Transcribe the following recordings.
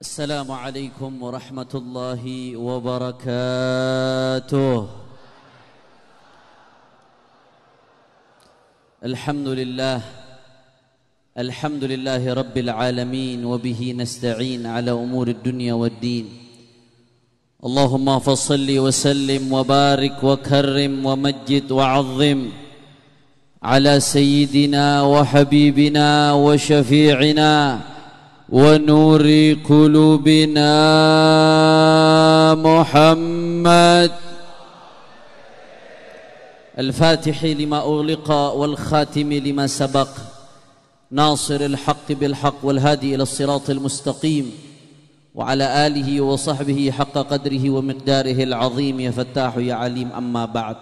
السلام عليكم ورحمة الله وبركاته. الحمد لله رب العالمين وبه نستعين على أمور الدنيا والدين. اللهم فصل وسلم وبارك وكرم ومجد وعظم على سيدنا وحبيبنا وشفيعنا ونور قلوبنا محمد الفاتح لما أغلق والخاتم لما سبق ناصر الحق بالحق والهادي إلى الصراط المستقيم وعلى آله وصحبه حق قدره ومقداره العظيم. يا فتاح يا عليم. أما بعد.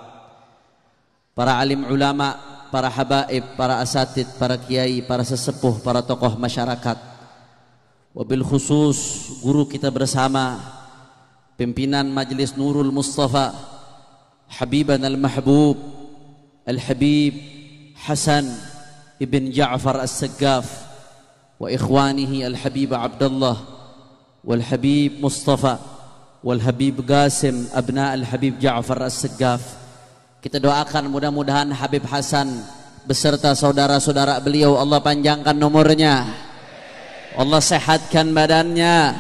Para alim ulama, para habaib, para asatid, para kiai, para sesepuh, para tokoh masyarakat, wabil khusus guru kita bersama, pimpinan Majelis Nurul Mustafa, Habiban al-Mahbub Al-Habib Hasan ibn Ja'far As-Saggaf, wa ikhwanihi Al-Habib Abdullah wal-Habib Mustafa wal-Habib Qasim abna Al-Habib Ja'far As-Saggaf. Kita doakan mudah-mudahan Habib Hasan beserta saudara-saudara beliau Allah panjangkan umurnya, Allah sehatkan badannya,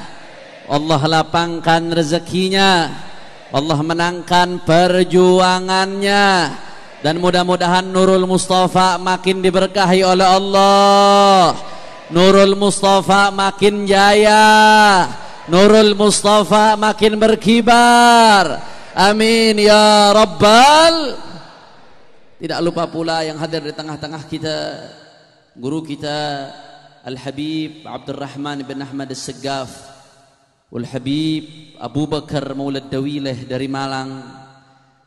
Allah lapangkan rezekinya, Allah menangkan perjuangannya, dan mudah-mudahan Nurul Mustafa makin diberkahi oleh Allah, Nurul Mustafa makin jaya, Nurul Mustafa makin berkibar. Amin ya Rabbal. Tidak lupa pula yang hadir di tengah-tengah kita guru kita Al-Habib Abdurrahman bin Ahmad As-Saggaf, Wal-Habib Abu Bakar Maulad Dawileh dari Malang,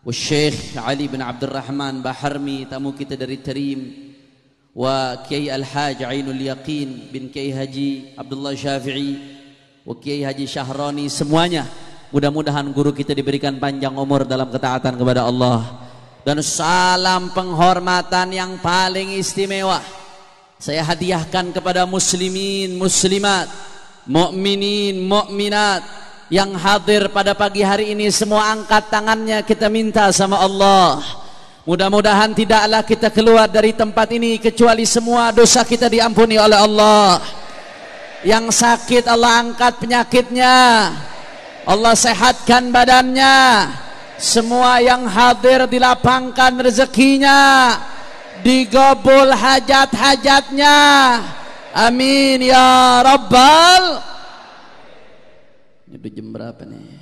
Wal-Syekh Ali bin Abdurrahman Baharmi tamu kita dari Tarim, wa Kiai Al-Haj Ainul Yaqin bin Kiai Haji Abdullah Syafi'i, wa Kiai Haji Syahrani. Semuanya mudah-mudahan guru kita diberikan panjang umur dalam ketaatan kepada Allah, dan salam penghormatan yang paling istimewa saya hadiahkan kepada muslimin, muslimat, mukminin, mukminat yang hadir pada pagi hari ini. Semua angkat tangannya, kita minta sama Allah, mudah-mudahan tidaklah kita keluar dari tempat ini kecuali semua dosa kita diampuni oleh Allah. Yang sakit Allah angkat penyakitnya, Allah sehatkan badannya. Semua yang hadir dilapangkan rezekinya, digabul hajat-hajatnya. Amin ya Rabbal. Ini udah jam berapa nih?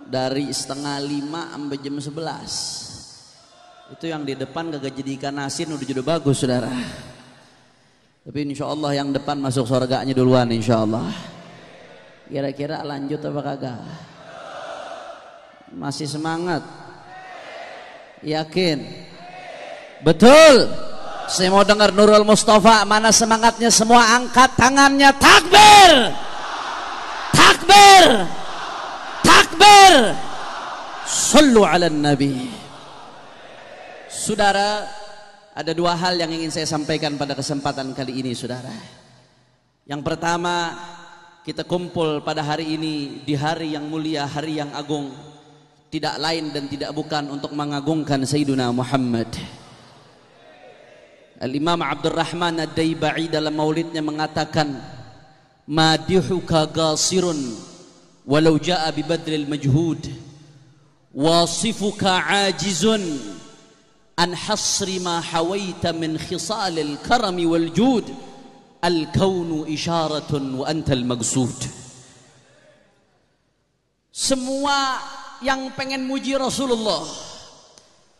Dari 4:30 sampai jam 11. Itu yang di depan kagak jadi ikan asin udah bagus saudara. Tapi insya Allah yang depan masuk surganya duluan insya Allah. Kira-kira lanjut apa kagak? Masih semangat? Yakin? Betul? Saya mau dengar Nurul Mustafa. Mana semangatnya? Semua angkat tangannya. Takbir! Takbir! Takbir! Sallu ala Nabi. Saudara, ada dua hal yang ingin saya sampaikan pada kesempatan kali ini saudara. Yang pertama, kita kumpul pada hari ini di hari yang mulia, hari yang agung, tidak lain dan tidak bukan untuk mengagungkan Sayyiduna Muhammad. Al-Imam Abdurrahman Ad-Daiba'i dalam maulidnya mengatakan, madihuka qasirun walau jaa bi badril majhud, wasifuka ajizun an hasri ma hawaita min khisalil karami wal jud, al-kaunu isyaratun wa antal magsud. Semua yang pengen muji Rasulullah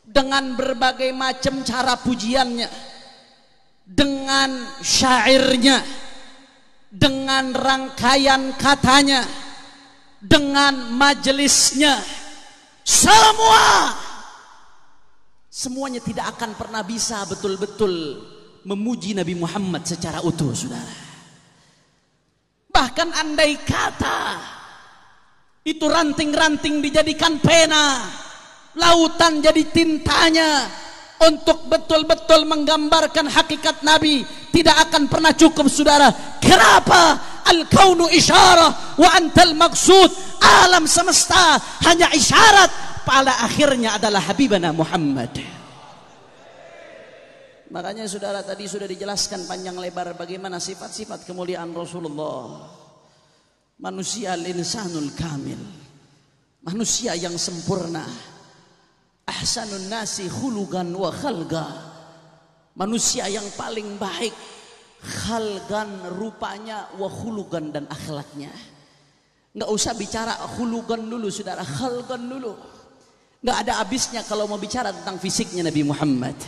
dengan berbagai macam cara pujiannya, dengan syairnya, dengan rangkaian katanya, dengan majelisnya, semuanya tidak akan pernah bisa betul-betul memuji Nabi Muhammad secara utuh saudara. Bahkan andai kata itu ranting-ranting dijadikan pena, lautan jadi tintanya, untuk betul-betul menggambarkan hakikat Nabi tidak akan pernah cukup, saudara. Kenapa? Al-kaunu isyarah wa antal maksud. Alam semesta hanya isyarat, pada akhirnya adalah Habibana Muhammad. Makanya saudara, tadi sudah dijelaskan panjang lebar bagaimana sifat-sifat kemuliaan Rasulullah. Manusia al-insanul kamil, manusia yang sempurna. Ahsanun nasi khulugan wa khalga, manusia yang paling baik khalgan rupanya, wa khulugan dan akhlaknya. Nggak usah bicara khulugan dulu saudara, khalgan dulu. Nggak ada habisnya kalau mau bicara tentang fisiknya Nabi Muhammad.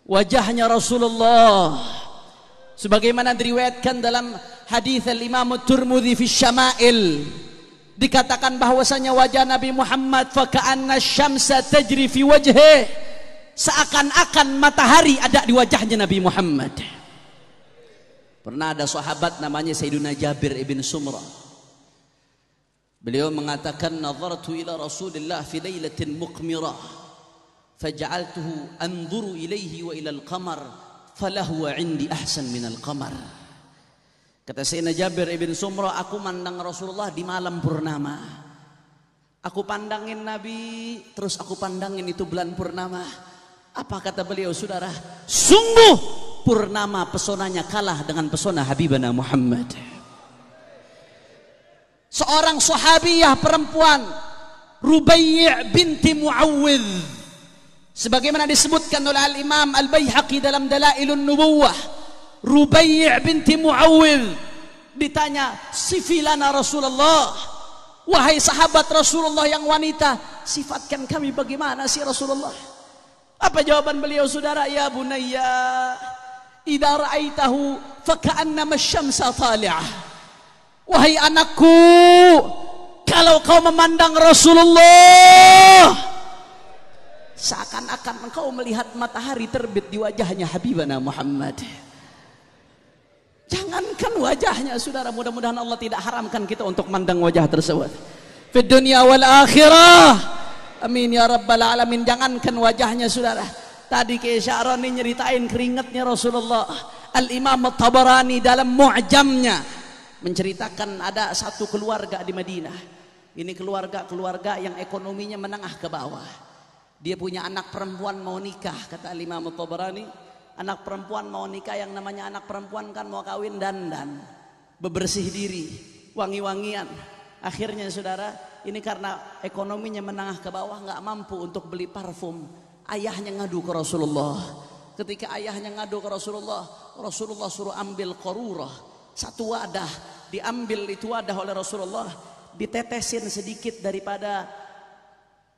Wajahnya Rasulullah sebagaimana diriwayatkan dalam hadis al-Imam At-Tirmidzi fi Syama'il, dikatakan bahwasanya wajah Nabi Muhammad faka'anna syamsa tajri fi wajhi, seakan-akan matahari ada di wajahnya Nabi Muhammad. Pernah ada sahabat namanya Sayyiduna Jabir ibn Sumrah. Beliau mengatakan, nazartu ila Rasulillah fi lailatin muqmirah faja'altuhu anzuru ilaihi wa ila al-qamar falahu 'indi ahsan min al-qamar. Kata Sayyidina Jabir ibn Sumrah, aku mandang Rasulullah di malam purnama. Aku pandangin Nabi, terus aku pandangin itu bulan purnama. Apa kata beliau saudara? Sungguh purnama pesonanya kalah dengan pesona Habibana Muhammad. Seorang sahabiyah perempuan, Rubai' binti Muawwidh, sebagaimana disebutkan oleh Al-Imam Al-Baihaqi dalam Dalailun Nubuwah. Rubai' binti Muawwidh ditanya, sifilana Rasulullah, wahai sahabat Rasulullah yang wanita, sifatkan kami bagaimana sih Rasulullah. Apa jawaban beliau saudara? Ya bunayya, idza ra'aitahu faka'annama asy-syamsa tali'ah. Wahai anakku, kalau kau memandang Rasulullah, seakan-akan engkau melihat matahari terbit di wajahnya Habibana Muhammad. Jangankan wajahnya saudara, mudah-mudahan Allah tidak haramkan kita untuk mandang wajah tersebut fid dunya wal akhirah, amin ya rabbal alamin. Jangankan wajahnya saudara, tadi Kiai Sya'rani nyeritain keringatnya Rasulullah. Al-Imam At-Tabarani dalam Mu'jamnya menceritakan ada satu keluarga di Madinah. Ini keluarga yang ekonominya menengah ke bawah. Dia punya anak perempuan mau nikah. Kata Al-Imam At-Tabarani, anak perempuan mau nikah, yang namanya anak perempuan kan mau kawin dandan, bebersih diri, wangi-wangian. Akhirnya saudara, ini karena ekonominya menengah ke bawah, nggak mampu untuk beli parfum. Ayahnya ngadu ke Rasulullah. Ketika ayahnya ngadu ke Rasulullah, Rasulullah suruh ambil qarurah, satu wadah. Diambil itu wadah oleh Rasulullah, ditetesin sedikit daripada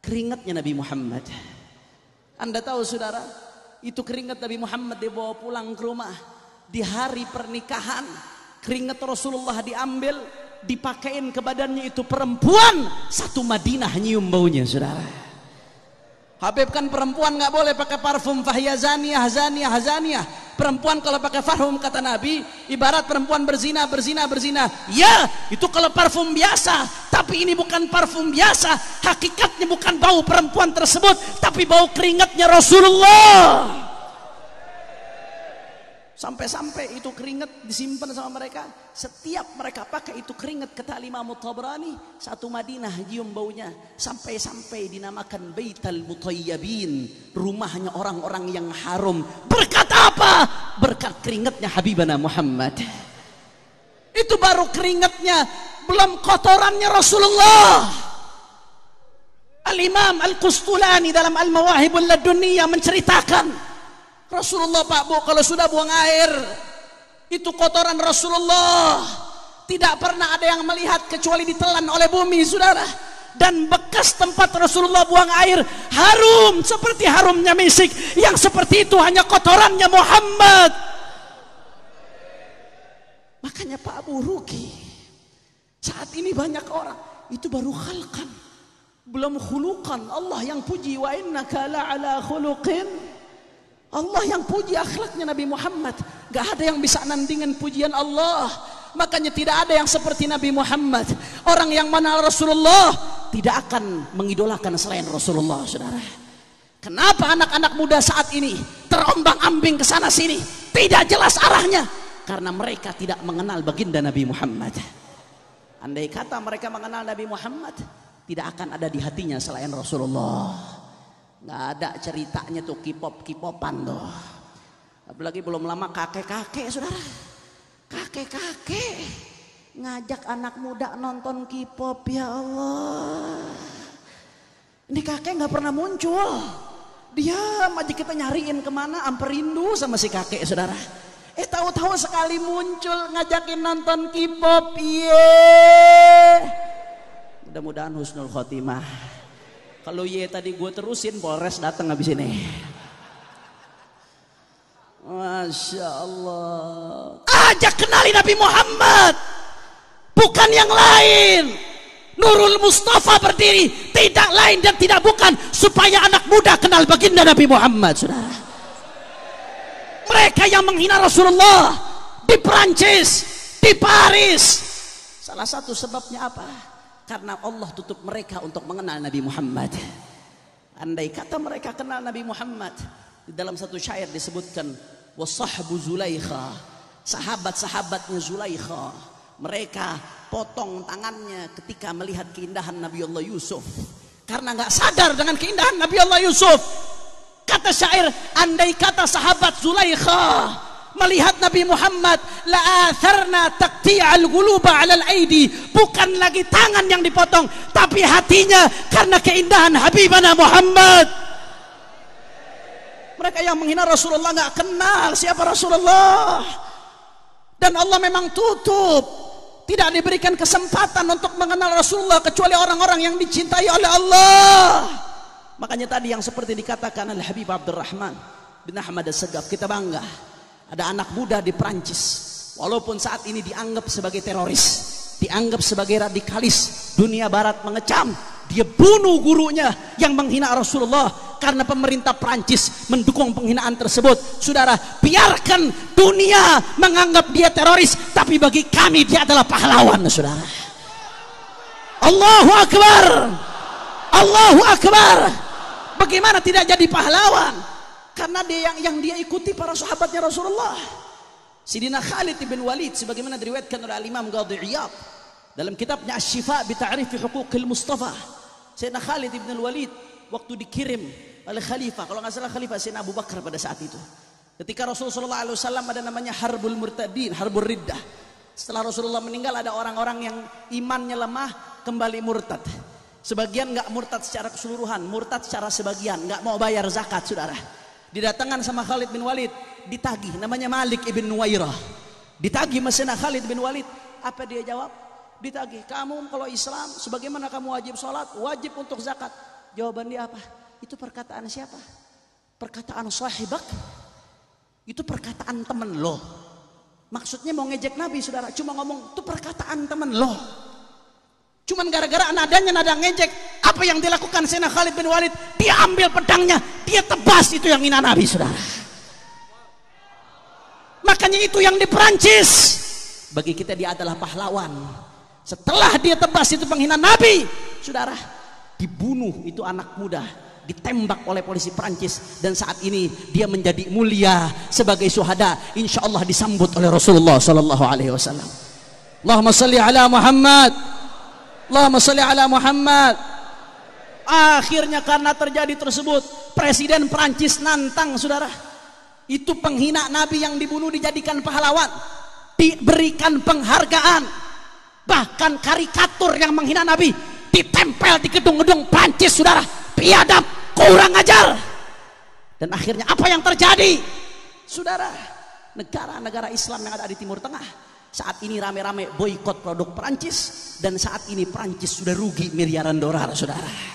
keringatnya Nabi Muhammad. Anda tahu saudara, itu keringat Nabi Muhammad dibawa pulang ke rumah. Di hari pernikahan, keringat Rasulullah diambil, dipakein ke badannya itu perempuan satu Madinah nyium baunya saudara. Habib kan perempuan nggak boleh pakai parfum, fahya zaniyah, zaniyah, zaniyah. Perempuan kalau pakai parfum kata Nabi ibarat perempuan berzina. Ya, itu kalau parfum biasa, tapi ini bukan parfum biasa. Hakikatnya bukan bau perempuan tersebut, tapi bau keringatnya Rasulullah. Sampai-sampai itu keringat disimpan sama mereka. Setiap mereka pakai itu keringat, kata Imam At-Tabarani, satu Madinah nyium baunya. Sampai-sampai dinamakan Baitul Mutayyibin, rumahnya orang-orang yang harum. Berkat apa? Berkat keringatnya Habibana Muhammad. Itu baru keringatnya, belum kotorannya Rasulullah. Al-Imam Al-Qustulani dalam Al-Mawahibul Laduniyah menceritakan, Rasulullah Pak Bu kalau sudah buang air, itu kotoran Rasulullah. Tidak pernah ada yang melihat kecuali ditelan oleh bumi saudara. Dan bekas tempat Rasulullah buang air harum seperti harumnya misik. Yang seperti itu hanya kotorannya Muhammad. Makanya Pak Abu rugi. Saat ini banyak orang, itu baru khalqan, belum khuluqan. Allah yang puji, wa innaka la'ala khuluqin. Allah yang puji akhlaknya Nabi Muhammad. Gak ada yang bisa nandingin pujian Allah. Makanya tidak ada yang seperti Nabi Muhammad. Orang yang mengenal Rasulullah tidak akan mengidolakan selain Rasulullah saudara. Kenapa anak-anak muda saat ini terombang-ambing ke sana sini, tidak jelas arahnya? Karena mereka tidak mengenal baginda Nabi Muhammad. Andai kata mereka mengenal Nabi Muhammad, tidak akan ada di hatinya selain Rasulullah. Nggak ada ceritanya tuh K-pop-K-popan tuh. Apalagi belum lama kakek-kakek, saudara. Kakek-kakek ngajak anak muda nonton K-pop, ya Allah. Ini kakek nggak pernah muncul. Dia aja kita nyariin kemana, amperindu sama si kakek, saudara. Tahu-tahu sekali muncul ngajakin nonton K-pop, mudah-mudahan husnul khotimah. Kalau tadi gue terusin, Polres datang habis ini. Masya Allah. Ajak kenali Nabi Muhammad, bukan yang lain. Nurul Mustafa berdiri, tidak lain dan tidak bukan supaya anak muda kenal baginda Nabi Muhammad, saudara. Mereka yang menghina Rasulullah di Perancis, di Paris, salah satu sebabnya apa? Karena Allah tutup mereka untuk mengenal Nabi Muhammad. Andai kata mereka kenal Nabi Muhammad, di dalam satu syair disebutkan wasahbu Zulaikha, sahabat-sahabatnya Zulaikha, mereka potong tangannya ketika melihat keindahan Nabi Allah Yusuf, karena nggak sadar dengan keindahan Nabi Allah Yusuf. Kata syair, andai kata sahabat Zulaikha melihat Nabi Muhammad, la atharna taqti'al quluba 'alal aidi, bukan lagi tangan yang dipotong tapi hatinya, karena keindahan Habibana Muhammad. Mereka yang menghina Rasulullah nggak kenal siapa Rasulullah, dan Allah memang tutup, tidak diberikan kesempatan untuk mengenal Rasulullah kecuali orang-orang yang dicintai oleh Allah. Makanya tadi yang seperti dikatakan oleh Habib Abdurrahman bin Ahmad As-Sagaf, kita bangga ada anak muda di Prancis, walaupun saat ini dianggap sebagai teroris, dianggap sebagai radikalis, dunia barat mengecam, dia bunuh gurunya yang menghina Rasulullah. Karena pemerintah Prancis mendukung penghinaan tersebut, saudara, biarkan dunia menganggap dia teroris, tapi bagi kami dia adalah pahlawan, saudara. Allahu Akbar, Allahu Akbar. Bagaimana tidak jadi pahlawan? Karena dia yang dia ikuti para sahabatnya Rasulullah. Sidina Khalid bin Walid, sebagaimana diriwayatkan oleh Imam Qadhi Iyad dalam kitabnya Asy-Syifa bi Ta'rifi Huquqil Mustafa. Sidina Khalid bin Walid waktu dikirim oleh khalifah, kalau nggak salah khalifah Sayyidina Abu Bakar pada saat itu, ketika Rasulullah SAW ada namanya Harbul Murtadin, Harbul Riddah. Setelah Rasulullah meninggal, ada orang-orang yang imannya lemah kembali murtad. Sebagian nggak murtad secara keseluruhan, murtad secara sebagian, nggak mau bayar zakat, saudara. Didatangkan sama Khalid bin Walid, ditagih, namanya Malik ibn Nuwairah. Ditagih Sayyidina Khalid bin Walid, apa dia jawab? Ditagih, kamu kalau Islam, sebagaimana kamu wajib sholat, wajib untuk zakat. Jawaban dia apa? Itu perkataan siapa? Perkataan sahibak. Itu perkataan temen lo. Maksudnya mau ngejek Nabi, saudara. Cuma ngomong, itu perkataan temen lo. Cuman gara-gara nadanya nada ngejek. Apa yang dilakukan Sayyidina Khalid bin Walid? Dia ambil pedangnya, dia tebas itu yang hina Nabi, saudara. Makanya itu yang di Perancis, bagi kita dia adalah pahlawan. Setelah dia tebas itu penghina Nabi, saudara, dibunuh itu anak muda, ditembak oleh polisi Perancis, dan saat ini dia menjadi mulia sebagai syuhada, insya Allah disambut oleh Rasulullah Sallallahu Alaihi Wasallam. Allahumma salli ala Muhammad, Allahumma salli ala Muhammad. Akhirnya karena terjadi tersebut, Presiden Perancis nantang, saudara, itu penghina Nabi yang dibunuh dijadikan pahlawan, diberikan penghargaan, bahkan karikatur yang menghina Nabi ditempel di gedung-gedung Perancis, saudara. Biadab, kurang ajar. Dan akhirnya apa yang terjadi, saudara? Negara-negara Islam yang ada di Timur Tengah saat ini rame-rame boikot produk Perancis, dan saat ini Perancis sudah rugi miliaran dolar, saudara.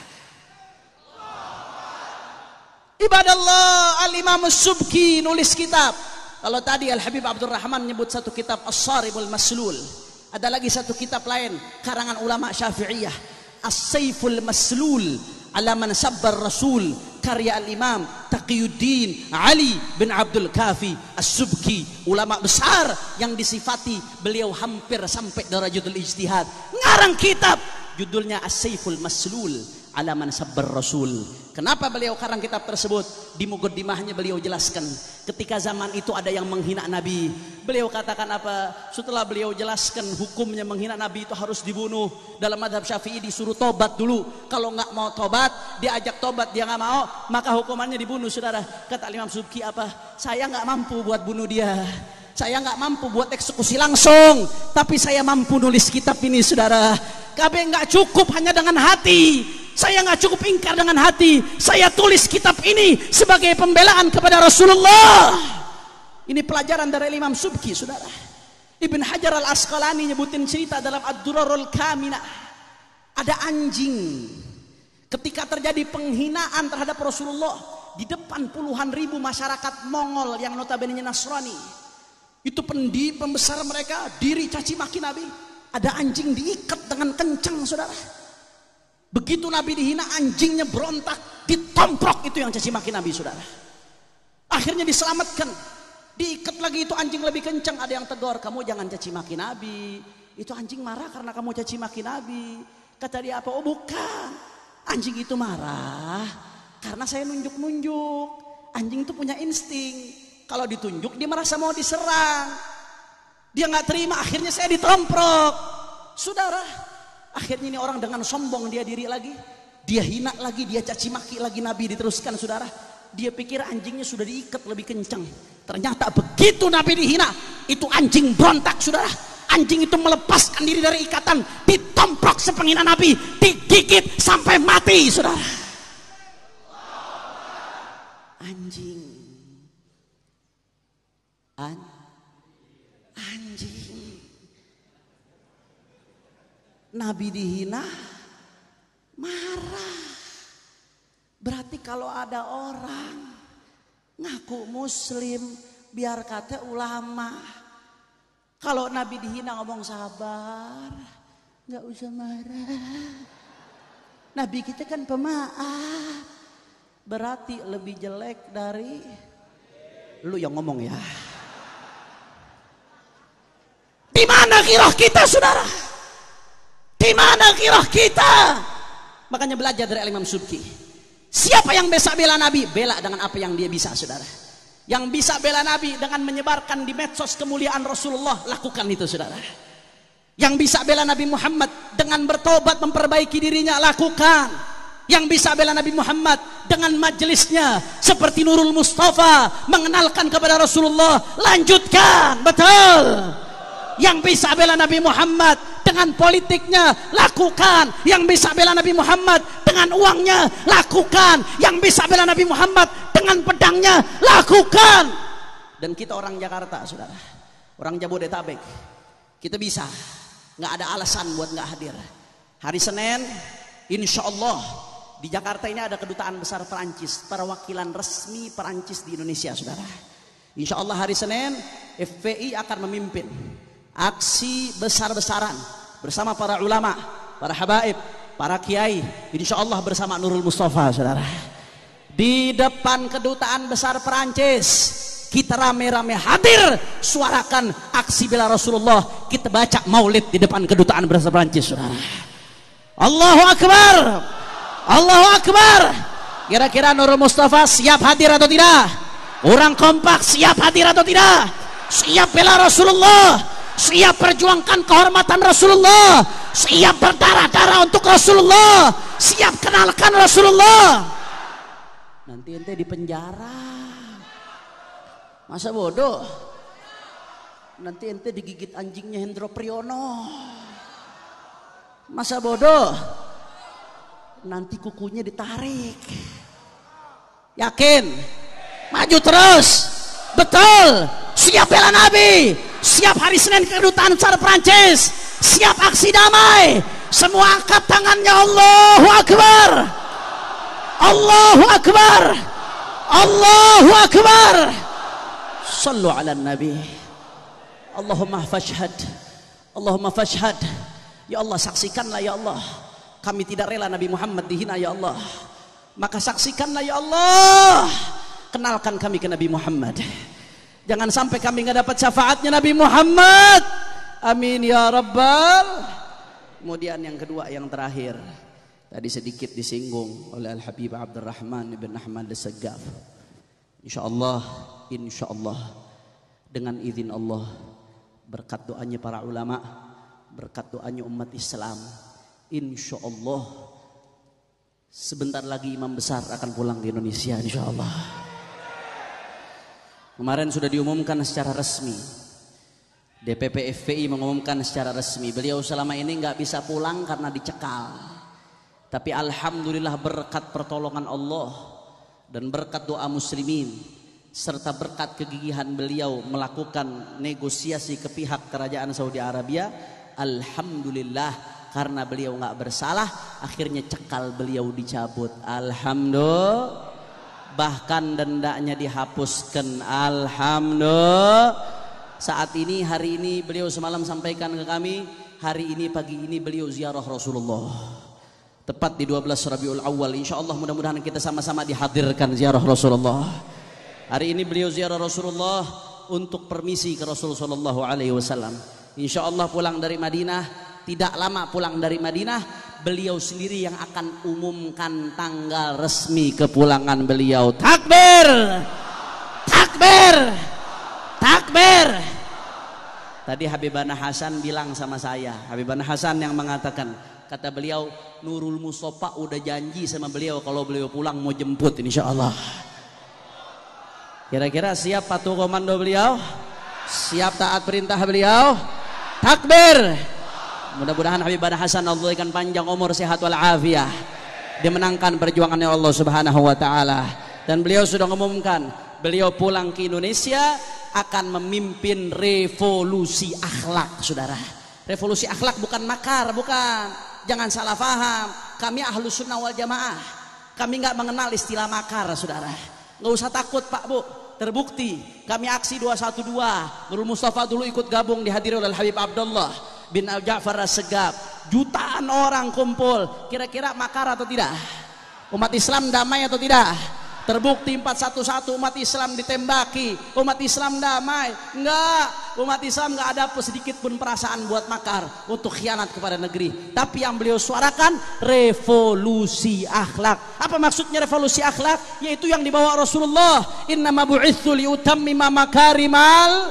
Ibadallah, Al-Imam Subki nulis kitab. Kalau tadi Al-Habib Abdurrahman menyebut satu kitab As-Saribul Maslul, ada lagi satu kitab lain karangan ulama Syafi'iyah, As-Saiful Maslul ala man sabbar Rasul, karya Al-Imam Taqiyuddin Ali bin Abdul Kafi As-Subki, ulama besar yang disifati beliau hampir sampai darajatul ijtihad. Ngarang kitab judulnya As-Saiful Maslul ala man sabbar rasul. Kenapa beliau karang kitab tersebut? Di muqaddimahnya beliau jelaskan, ketika zaman itu ada yang menghina Nabi, beliau katakan apa? Setelah beliau jelaskan hukumnya menghina Nabi itu harus dibunuh. Dalam mazhab Syafi'i disuruh tobat dulu. Kalau nggak mau tobat, diajak tobat, dia nggak mau, maka hukumannya dibunuh, saudara. Kata Imam Subki apa? Saya nggak mampu buat bunuh dia. Saya nggak mampu buat eksekusi langsung, tapi saya mampu nulis kitab ini, saudara. Kabe nggak cukup hanya dengan hati. Saya nggak cukup ingkar dengan hati. Saya tulis kitab ini sebagai pembelaan kepada Rasulullah. Ini pelajaran dari Imam Subki, saudara. Ibn Hajar al-Asqalani nyebutin cerita dalam Ad-Durarul Kaminah. Ada anjing. Ketika terjadi penghinaan terhadap Rasulullah di depan puluhan ribu masyarakat Mongol yang notabene Nasrani. Itu pembesar mereka diri caci maki Nabi. Ada anjing diikat dengan kencang, saudara. Begitu Nabi dihina, anjingnya berontak, ditomprok, itu yang caci maki Nabi, saudara. Akhirnya diselamatkan, diikat lagi, itu anjing lebih kencang. Ada yang tegur, kamu jangan caci maki Nabi, itu anjing marah karena kamu caci maki Nabi. Kata dia apa? Oh bukan, anjing itu marah karena saya nunjuk-nunjuk. Anjing itu punya insting, kalau ditunjuk dia merasa mau diserang, dia nggak terima, akhirnya saya ditomprok, saudara. Akhirnya ini orang dengan sombong dia diri lagi, dia hina lagi, dia caci maki lagi Nabi, diteruskan, saudara. Dia pikir anjingnya sudah diikat lebih kencang. Ternyata begitu Nabi dihina, itu anjing berontak, saudara. Anjing itu melepaskan diri dari ikatan, ditomprok sepenghina Nabi, digigit sampai mati, saudara. Anjing. Anjing. Nabi dihina, marah. Berarti kalau ada orang ngaku muslim, biar kata ulama, kalau Nabi dihina ngomong sabar, nggak usah marah. Nabi kita kan pemaaf. Berarti lebih jelek dari lu yang ngomong ya. Di mana kirah kita, saudara? Di mana kirah kita? Makanya belajar dari Imam Subki. Siapa yang bisa bela Nabi? Bela dengan apa yang dia bisa, saudara. Yang bisa bela Nabi dengan menyebarkan di medsos kemuliaan Rasulullah, lakukan itu, saudara. Yang bisa bela Nabi Muhammad dengan bertobat memperbaiki dirinya, lakukan. Yang bisa bela Nabi Muhammad dengan majelisnya seperti Nurul Mustafa mengenalkan kepada Rasulullah, lanjutkan, betul. Yang bisa bela Nabi Muhammad dengan politiknya, lakukan. Yang bisa bela Nabi Muhammad dengan uangnya, lakukan. Yang bisa bela Nabi Muhammad dengan pedangnya, lakukan. Dan kita orang Jakarta, saudara, orang Jabodetabek, kita bisa, nggak ada alasan buat nggak hadir. Hari Senin, insya Allah di Jakarta ini ada kedutaan besar Perancis, perwakilan resmi Perancis di Indonesia, saudara. Insya Allah hari Senin FPI akan memimpin aksi besar-besaran bersama para ulama, para habaib, para kiai, insya Allah bersama Nurul Mustafa, saudara. Di depan kedutaan besar Perancis kita rame-rame hadir, suarakan aksi bela Rasulullah. Kita baca maulid di depan kedutaan besar Perancis, saudara. Allahu Akbar, Allahu Akbar. Kira-kira Nurul Mustafa siap hadir atau tidak? Orang kompak siap hadir atau tidak? Siap bela Rasulullah, siap perjuangkan kehormatan Rasulullah, siap berdarah-darah untuk Rasulullah, siap kenalkan Rasulullah. Nanti ente di penjara, masa bodoh? Nanti ente digigit anjingnya Hendro Priyono, masa bodoh? Nanti kukunya ditarik. Yakin? Maju terus, betul. Siap bela Nabi, siap hari Senin kedutaan besar Prancis, siap aksi damai. Semua angkat tangannya, Allahu Akbar, Allahu Akbar, Allahu Akbar. Sallu ala Nabi. Allahumma fashhad, Allahumma fashhad. Ya Allah, saksikanlah ya Allah, kami tidak rela Nabi Muhammad dihina ya Allah. Maka saksikanlah ya Allah, kenalkan kami ke Nabi Muhammad. Jangan sampai kami nggak dapat syafaatnya Nabi Muhammad. Amin ya Rabbal. Kemudian yang kedua, yang terakhir, tadi sedikit disinggung oleh Al-Habib Abdurrahman bin Ahmad As-Saggaf. Insyaallah dengan izin Allah, berkat doanya para ulama, berkat doanya umat Islam, insyaallah sebentar lagi imam besar akan pulang ke Indonesia insyaallah. Kemarin sudah diumumkan secara resmi, DPP FPI mengumumkan secara resmi beliau selama ini nggak bisa pulang karena dicekal. Tapi alhamdulillah berkat pertolongan Allah dan berkat doa muslimin serta berkat kegigihan beliau melakukan negosiasi ke pihak kerajaan Saudi Arabia, alhamdulillah karena beliau nggak bersalah akhirnya cekal beliau dicabut, alhamdulillah. Bahkan dendanya dihapuskan, alhamdulillah. Saat ini hari ini beliau semalam sampaikan ke kami, hari ini pagi ini beliau ziarah Rasulullah tepat di 12 Rabiul Awal. Insyaallah mudah-mudahan kita sama-sama dihadirkan ziarah Rasulullah. Hari ini beliau ziarah Rasulullah untuk permisi ke Rasulullah sallallahu alaihi wasallam. Insyaallah pulang dari Madinah, tidak lama pulang dari Madinah, beliau sendiri yang akan umumkan tanggal resmi kepulangan beliau. Takbir! Takbir! Takbir! Tadi Habibana Hasan bilang sama saya, Habibana Hasan yang mengatakan, kata beliau, Nurul Mustafa udah janji sama beliau kalau beliau pulang mau jemput insyaallah. Kira-kira siap patuh komando beliau? Siap taat perintah beliau? Takbir! Mudah-mudahan Habibana Hasan Allah berikan panjang umur, sehat wal afiah. Dia menangkan perjuangannya Allah Subhanahu wa taala. Dan beliau sudah mengumumkan, beliau pulang ke Indonesia akan memimpin revolusi akhlak, saudara. Revolusi akhlak bukan makar, bukan. Jangan salah paham. Kami Ahlus Sunnah wal Jamaah. Kami nggak mengenal istilah makar, saudara. Nggak usah takut, Pak Bu. Terbukti. Kami aksi 212. Nurul Mustafa dulu ikut gabung, dihadiri oleh Habib Abdullah bin Al-Ja'far As-Segaf. Jutaan orang kumpul. Kira-kira makar atau tidak? Umat Islam damai atau tidak? Terbukti 411 umat Islam ditembaki. Umat Islam damai? Enggak. Umat Islam enggak ada sedikit pun perasaan buat makar, untuk khianat kepada negeri. Tapi yang beliau suarakan revolusi akhlak. Apa maksudnya revolusi akhlak? Yaitu yang dibawa Rasulullah. Innama bu'itsu liutammima makarimal.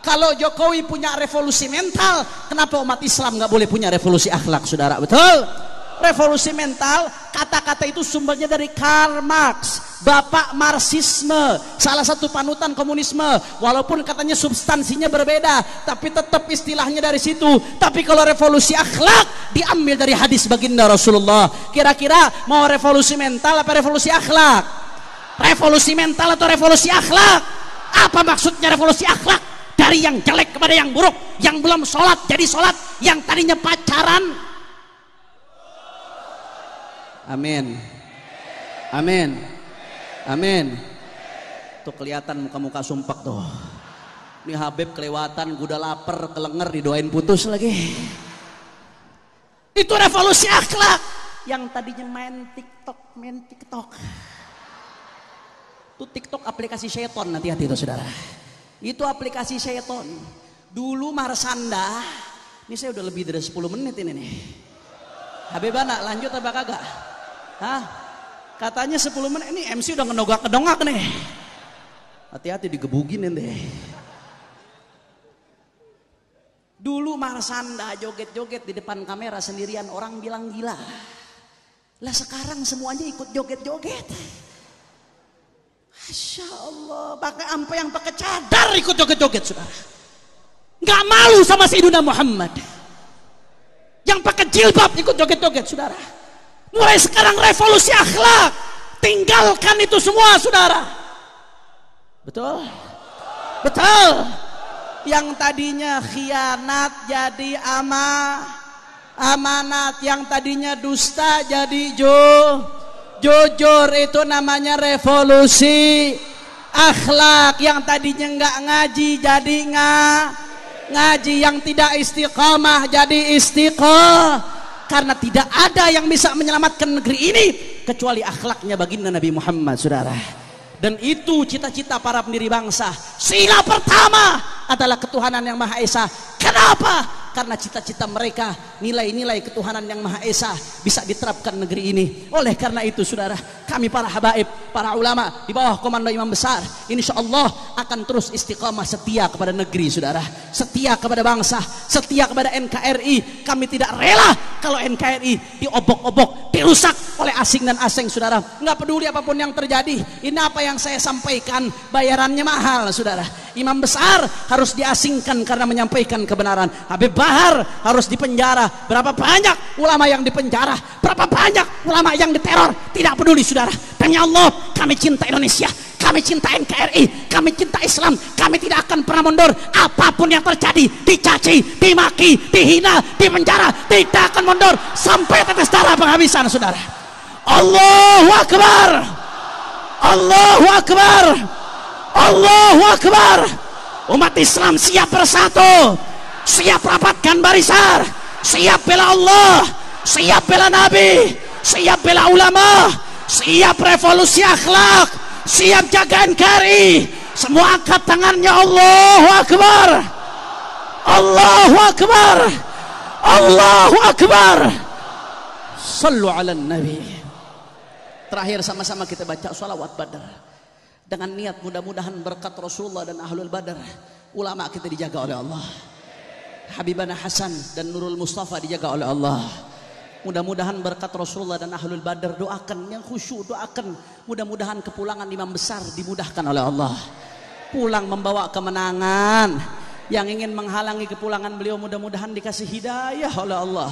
Kalau Jokowi punya revolusi mental, kenapa umat Islam nggak boleh punya revolusi akhlak, saudara? Betul? Revolusi mental, kata-kata itu sumbernya dari Karl Marx, bapak Marxisme, salah satu panutan komunisme. Walaupun katanya substansinya berbeda, tapi tetap istilahnya dari situ. Tapi kalau revolusi akhlak diambil dari hadis baginda Rasulullah. Kira-kira mau revolusi mental apa revolusi akhlak? Revolusi mental atau revolusi akhlak? Apa maksudnya revolusi akhlak? Dari yang jelek kepada yang buruk, yang belum sholat jadi sholat, yang tadinya pacaran. Amin. Amin. Amin. Tuh kelihatan muka-muka sumpah tuh. Ini Habib kelewatan, udah lapar, kelenger, didoain putus lagi. Itu revolusi akhlak. Yang tadinya main TikTok. Itu TikTok aplikasi syaiton, hati-hati itu saudara. Itu aplikasi syaiton. Dulu Marsanda, ini saya udah lebih dari 10 menit ini nih. Habibana lanjut apa kagak? Hah? Katanya 10 menit, ini MC udah ngedongak nih. Hati-hati digebugin deh. Dulu Marsanda joget-joget di depan kamera sendirian, orang bilang gila. Lah sekarang semuanya ikut joget-joget. Masya Allah, sampai yang pakai cadar ikut joget-joget, saudara. Nggak malu sama Sayyidina Muhammad. Yang pakai jilbab ikut joget-joget, saudara. Mulai sekarang revolusi akhlak. Tinggalkan itu semua, saudara. Betul? Betul. Yang tadinya khianat jadi amanat. Yang tadinya dusta jadi jujur. Itu namanya revolusi akhlak. Yang tadinya nggak ngaji jadi ngaji. Yang tidak istiqamah jadi istiqamah. Karena tidak ada yang bisa menyelamatkan negeri ini kecuali akhlaknya baginda Nabi Muhammad, saudara. Dan itu cita-cita para pendiri bangsa. Sila pertama adalah ketuhanan yang Maha Esa. Kenapa? karena cita-cita mereka nilai-nilai ketuhanan yang Maha Esa bisa diterapkan negeri ini. Oleh karena itu saudara, kami para habaib, para ulama di bawah komando imam besar, insya Allah akan terus istiqamah setia kepada negeri saudara, setia kepada bangsa, setia kepada NKRI. Kami tidak rela kalau NKRI diobok-obok, dirusak oleh asing dan asing saudara. Nggak peduli apapun yang terjadi. Ini apa yang saya sampaikan, bayarannya mahal saudara. Imam besar harus diasingkan karena menyampaikan kebenaran. Habib Bahar harus dipenjara. Berapa banyak ulama yang dipenjara, berapa banyak ulama yang diteror. Tidak peduli saudara. Demi Allah, kami cinta Indonesia, kami cinta NKRI, kami cinta Islam. Kami tidak akan pernah mundur. Apapun yang terjadi, dicaci, dimaki, dihina, dipenjara, tidak akan mundur sampai tetes darah penghabisan saudara. Allahu Akbar, Allahu Akbar, Allahu Akbar. Umat Islam siap bersatu, siap rapatkan barisan, siap bela Allah, siap bela Nabi, siap bela ulama, siap revolusi akhlak, siap jaga NKRI. Semua angkat tangannya. Allahu Akbar, Allahu Akbar, Allahu Akbar. Sallu ala Nabi. Terakhir sama-sama kita baca sholawat Badar dengan niat mudah-mudahan berkat Rasulullah dan Ahlul Badar, ulama kita dijaga oleh Allah, Habibana Hasan dan Nurul Mustafa dijaga oleh Allah. Mudah-mudahan berkat Rasulullah dan Ahlul Badar, doakan yang khusyuk, doakan mudah-mudahan kepulangan imam besar dimudahkan oleh Allah, pulang membawa kemenangan. Yang ingin menghalangi kepulangan beliau mudah-mudahan dikasih hidayah oleh Allah.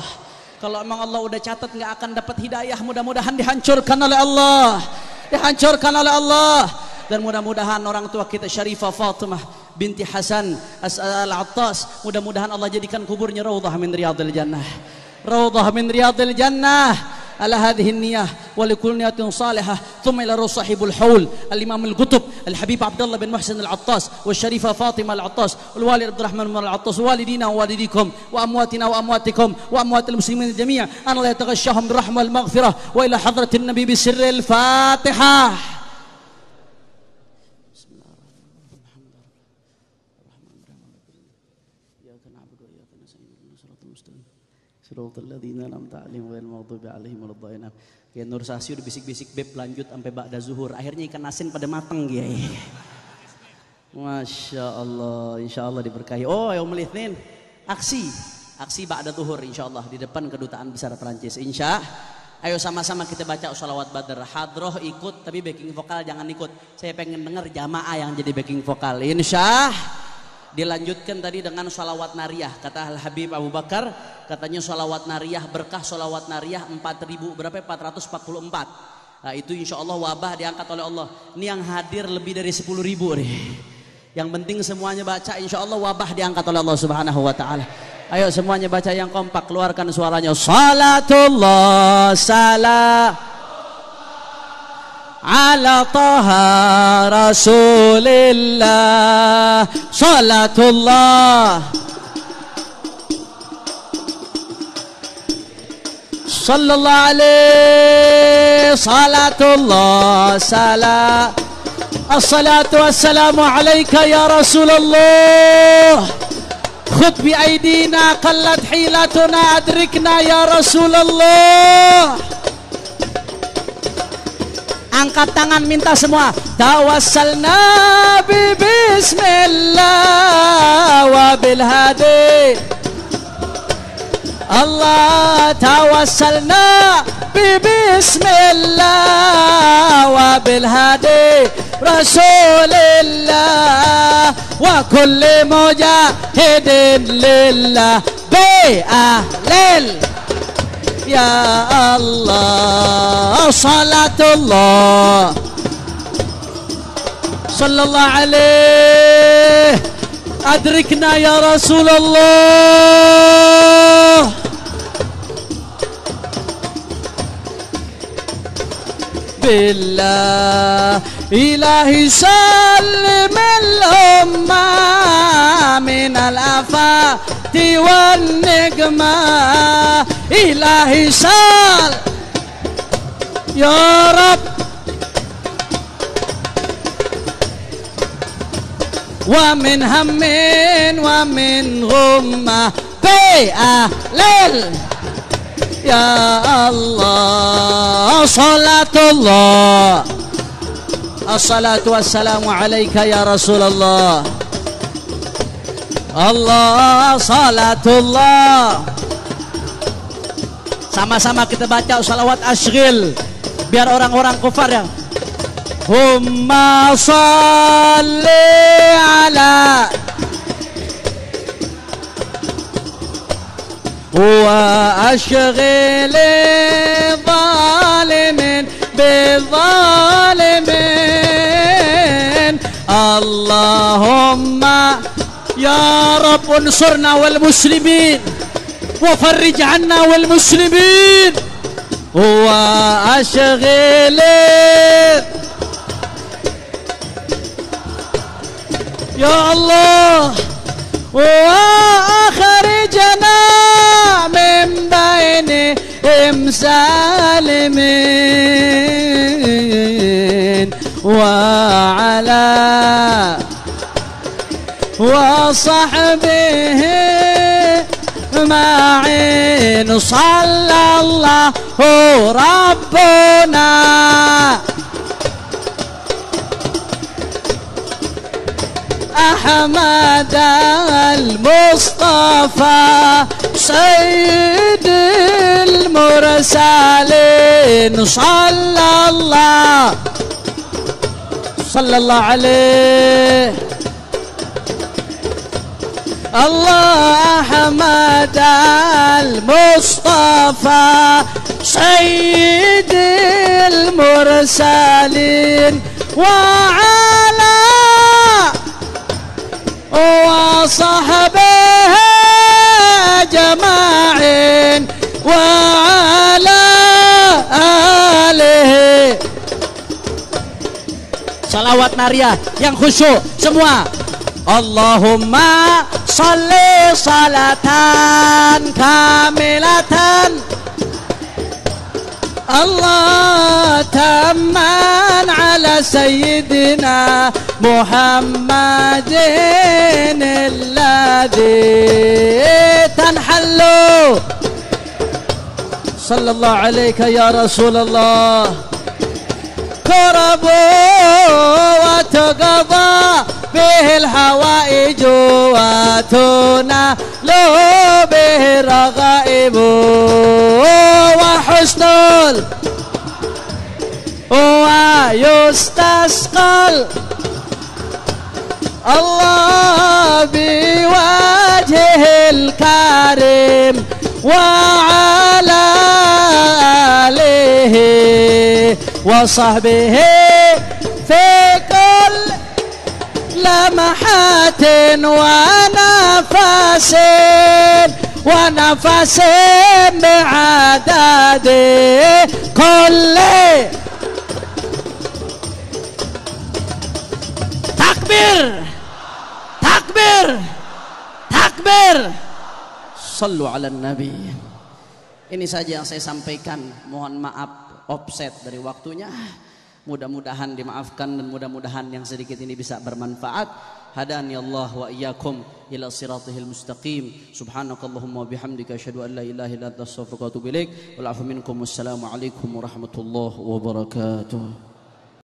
Kalau memang Allah udah catat nggak akan dapat hidayah, mudah-mudahan dihancurkan oleh Allah, dihancurkan oleh Allah. Dan mudah-mudahan orang tua kita Syarifah Fatimah binti Hasan Al-Attas, mudah-mudahan Allah jadikan kuburnya raudhah min riyadil jannah, raudhah min riyadil jannah. Ala hadhihi niyyah wa likulli niyatin salihah. Thumma ila sahibul haul al-imam al-qutub al-habib Abdullah bin Muhsin Al-Attas wa Syarifah Fatimah Al-Attas wal walid Abdurrahman Al-Attas walidina wa walidikum wa amwatina wa amwatikum wa amwatil muslimin jami'an an la yataghashshahum birahmah wal maghfirah wa ila hadratin nabi bi sirril Fatihah. Ya Nur Sasi udah bisik-bisik beb lanjut sampai ba'da zuhur. Akhirnya ikan asin pada matang ya. Masya Allah, insya Allah diberkahi. Oh yaumul itsnin aksi ba'da zuhur insya Allah di depan kedutaan besar Perancis. Insya. Ayo sama-sama kita baca sholawat Badar. Hadroh ikut tapi backing vokal jangan ikut. Saya pengen dengar jamaah yang jadi backing vokal. Insya. Dilanjutkan tadi dengan sholawat nariyah. Kata Al Habib Abu Bakar, katanya sholawat nariyah, berkah sholawat nariyah 4.000 berapa? 444. Nah, itu insya Allah wabah diangkat oleh Allah. Ini yang hadir lebih dari 10.000 nih. Yang penting semuanya baca, insya Allah wabah diangkat oleh Allah Subhanahu Wa Taala. Ayo semuanya baca yang kompak, keluarkan suaranya. Salatullah salam ala taha rasulillah. Salatullah sallallahu alaihi. Salatullah salam. Assalatu wassalamu alaika ya Rasulullah. Khud bi aidina qallat hilatuna adrikna ya Rasulullah. Angkat tangan minta semua. Tawassalna bi bismillah wa bil hadi Allah. Tawassalna bi bismillah wa bil hadi Rasulillah wa kulli mujahidin lillah bi ahlil. Ya Allah, salatullah sallallahu alaihi. Adrikna ya Rasulullah. Billah ilahi salim al-umma min al-afati wan nigma. Ilahi sal ya Rab wa min hammin wa min ghumma bi ahlil. Ya Allah, salatullah, assalatu wassalamu alaika ya Rasulullah. Allah, salatullah. Sama-sama kita baca salawat asyril, biar orang-orang kufar yang Humma salli ala wa ashghil zalimin bizalimin. Allahumma ya Rabb unsurna wal muslimin wa farrij anna wal muslimin wa ashghil ya Allah wa akhrijna min bainihim salimin wa ala wa sahbihi ma'in sallallahu rabbuna Ahmad al-Mustafa Sayyidil Mursalin sallallahu alaihi Allah Ahmad al-Mustafa Sayyidil Mursalin wa ala wa sahbihi jama'in wa ala alihi. Salawat nariyah yang khusyuk semua. Allahumma salli salatan kamilatan Allah tamman ala sayyidina Muhammadin alladhi tanhallu sallallahu alayka ya Rasulullah karabu wa taqadha به الحوائج وتنال به الرغائب وحسن ويستسقى الله بوجهه الكريم وعلى آله وصحبه في كل لمحات ونفس بعدد كل takbir takbir takbir sallu ala nabi. Ini saja yang saya sampaikan, mohon maaf offset dari waktunya. Mudah-mudahan dimaafkan dan mudah-mudahan yang sedikit ini bisa bermanfaat. Hadani Allah wa iyyakum ila siratihil mustaqim. Subhanakallahumma wa bihamdika asyhadu an la ilaha illa anta astaghfiruka wa atubu ilaik. Wal afu minkum. Wassalamu alaikum warahmatullahi wabarakatuh.